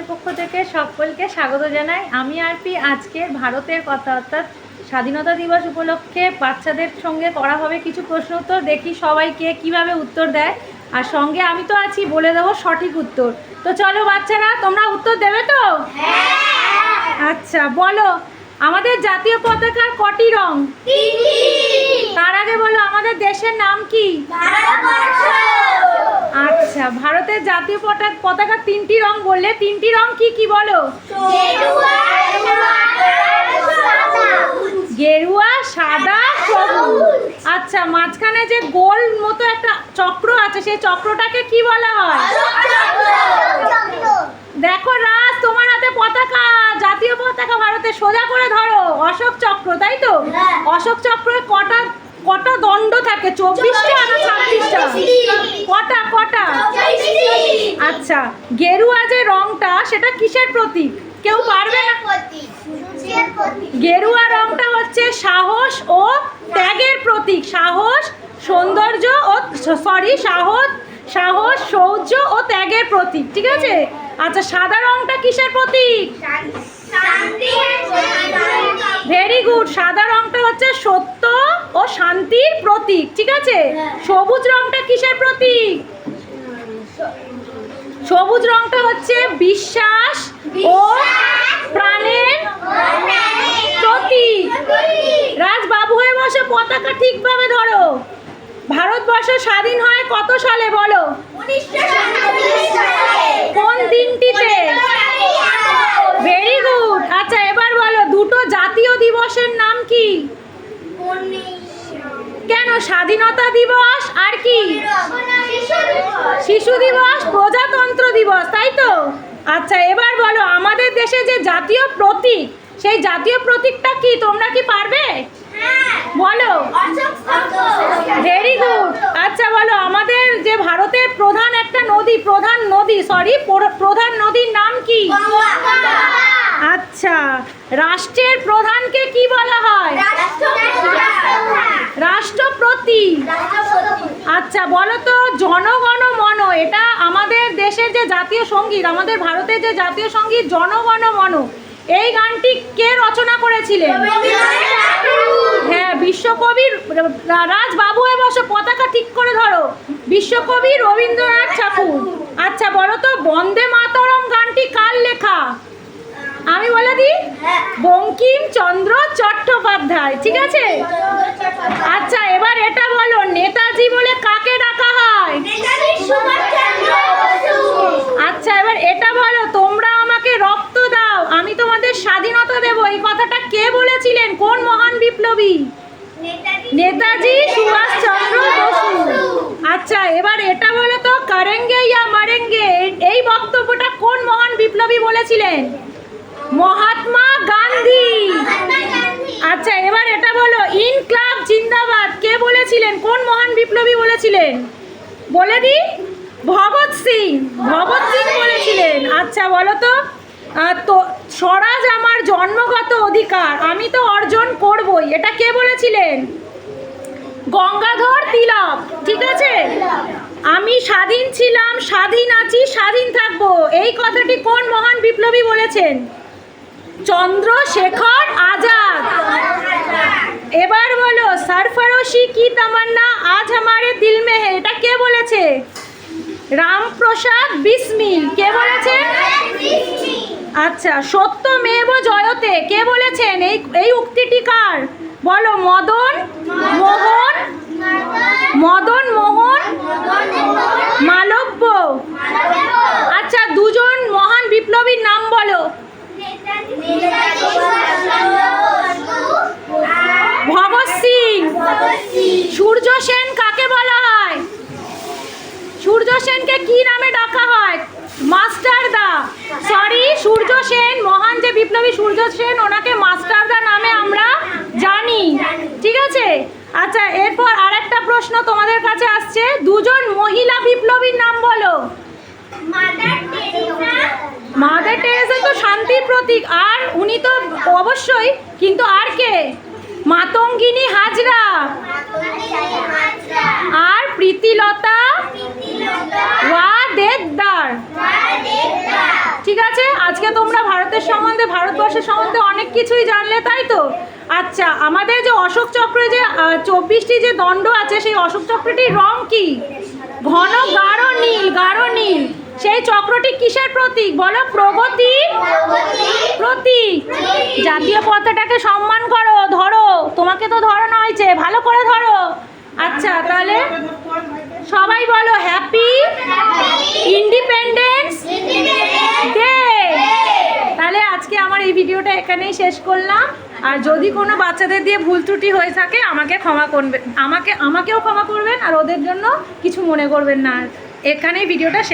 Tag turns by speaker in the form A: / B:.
A: চ্যানেলের পক্ষ থেকে সকলকে স্বাগত জানাই। আমি আরপি আজকের ভারতের কথা অর্থাৎ স্বাধীনতা দিবস উপলক্ষে বাচ্চাদের সঙ্গে করা হবে কিছু প্রশ্ন উত্তর। দেখি সবাইকে কিভাবে উত্তর দেয়, আর সঙ্গে আমি তো আছি, বলে দেবো সঠিক উত্তর। তো চলো বাচ্চারা, তোমরা উত্তর দেবে তো? আচ্ছা বলো, আমাদের জাতীয় পতাকার কটি রং? তার আগে বলো আমাদের দেশের নাম কি? আচ্ছা, ভারতের জাতীয় পতাকার তিনটি রং বললে, তিনটি রং কি কি বলো? গেরুয়া, সাদা, সবুজ। আচ্ছা, মাঝখানে যে গোল মতো একটা চক্র আছে, সেই চক্রটাকে কি বলা হয়? দেখো রাজ, তোমার হাতে পতাকা, জাতীয় পতাকা ভারতের, সোজা করে ধরো। অশোক চক্র, তাই তো? অশোক চক্রের কটা দণ্ড থাকে? 24টা না 26টা? কটা কটা? আচ্ছা, গেরুয়া যে রংটা, সেটা কিসের প্রতীক? কেউ পারবে না? গেরুয়া রংটা হচ্ছে সাহস ও ত্যাগের প্রতীক। সাহস, সৌন্দর্য ও সাহস, শৌর্য ও ত্যাগের প্রতীক, ঠিক আছে? আচ্ছা, সাদা রংটা কিসের প্রতীক? ভেরি গুড, সাদা রংটা হচ্ছে সত্য ও শান্তির প্রতীক, ঠিক আছে? সবুজ রংটা কিসের প্রতীক? সবুজ রংটা হচ্ছে বিশ্বাস ও প্রাণের প্রতীক। রাজ, বাবু হয়ে বসে, পতাকা ঠিকভাবে ধরো। ভারতবর্ষ স্বাধীন হয় কত সালে বলো? কোন দিনটিতে? Very good. আচ্ছা, এবার বলো, দুটো জাতীয় দিবসের নাম কি? কেন? স্বাধীনতা দিবস আর কি? শিশু দিবস, প্রজাতন্ত্র দিবস, তাই তো? আচ্ছা, এবার বলো, আমাদের দেশে যে জাতীয় প্রতীক, সেই জাতীয় প্রতীকটা কি? তোমরা কি পারবে? বলো। Very good. আচ্ছা বলো, আমাদের যে ভারতের প্রধান নদীর নাম কি? আচ্ছা, রাষ্ট্রের প্রধানকে কি বলা হয়? রাষ্ট্রপতি। আচ্ছা বলো তো, জনগণ মন, এটা আমাদের দেশের যে জাতীয় সঙ্গীত, আমাদের ভারতের যে জাতীয় সঙ্গীত জনগণ মন, এই গানটি কে রচনা করেছিলেন? হ্যাঁ, বিশ্বকবি। রাজ, বাবু হয়ে বসো, পতাকা ঠিক করে ধরো। বিশ্বকবি রবীন্দ্রনাথ ঠাকুর। আচ্ছা বলো তো, বন্দে মাতরম গানটি কার লেখা? আমি বলে দিই, বঙ্কিমচন্দ্র চট্টোপাধ্যায়, ঠিক আছে? আচ্ছা, এবার এটা বলো, নেতাজি বলে কাকে ডাকা হয়? আচ্ছা, এবার এটা বলো, তোমরা আমাকে রক্ত দাও, আমি তোমাদের স্বাধীনতা দেব, এই কথাটা কে বলেছিলেন? কোন মহান বিপ্লবী? নেতাজি সুভাষচন্দ্র বসু। আচ্ছা, এবার এটা বলো তো, করেঙ্গে ইয়া মরেঙ্গে, এই বক্তব্যটা কোন মহান বিপ্লবী বলেছিলেন? মহাত্মা গান্ধী। আচ্ছা, এবার এটা বলো, ইনকলাব জিন্দাবাদ কে বলেছিলেন? কোন মহান বিপ্লবী বলেছিলেন? বলে দি, ভগৎ সিং বলেছিলেন। আচ্ছা বলো তো, স্বরাজ আমার জন্মগত অধিকার, আমি তো অর্জন করবই, এটা কে বলেছিলেন? গঙ্গাধর তিলক, ঠিক আছে? আমি স্বাধীন ছিলাম, স্বাধীন আছি, স্বাধীন থাকবো, এই কথাটি কোন মহান বিপ্লবী বলেছেন? চন্দ্রশেখর আজাদ। এবার বলো, সরফরোশি কি তামান্না আজ হামারে দিল মে হে, এটা কে বলেছে? রামপ্রসাদ বিসমিল। কে বলেছে? আচ্ছা, সত্যমেব জয়তে কে বলেছেন? এই উক্তিটি কার? বলো। মদন মোহন মালব্য। আচ্ছা, দুজন মহান বিপ্লবীর নাম বলো। ভগৎ সিং। সূর্য সেন কাকে বলা হয়? সূর্য সেনকে কি নামে ডাকা হয়? মাস্টারদা। সরি, সূর্য সেন, মহান যে বিপ্লবী সূর্য সেন, ওনাকে মাস্টারদা নামে আমরা জানি, ঠিক আছে? আচ্ছা, এরপর আরেকটা প্রশ্ন তোমাদের কাছে আসছে, দুজন মহিলা বিপ্লবীর নাম বলো। মাদার টেরেসা তো শান্তির প্রতীক, আর উনি তো অবশ্যই, কিন্তু আর কে? মাতঙ্গিনী হাজরা আর প্রীতিলতা ওয়াদেদার, ঠিক আছে? আজকে তোমরা ভারতের সম্বন্ধে, ভারতবর্ষের সম্বন্ধে অনেক কিছুই জানলে, তাই তো? আচ্ছা, আমাদের যে অশোক চক্রে যে 24টি যে দণ্ড আছে, সেই অশোক চক্রটির রং কি? ঘন গাঢ় নীল, গাঢ় নীল। সেই চক্রটি কিসের প্রতীক বলো? প্রগতি প্রতীক। জাতীয় পতাকাটাকে সম্মান করো, ধরো, তোমাকে তো ধরানো হয়েছে, ভালো করে ধরো। আচ্ছা, তাহলে সবাই বলো হ্যাপি ইন্ডিপেন্ডেন্স ডে। তাহলে আজকে আমার এই ভিডিওটা এখানেই শেষ করলাম। আর যদি কোনো বাচ্চাদের দিয়ে ভুল ত্রুটি হয়ে থাকে আমাকে ক্ষমা করবেন, আমাকেও ক্ষমা করবেন, আর ওদের জন্য কিছু মনে করবেন না। এখানেই ভিডিওটা শেষ।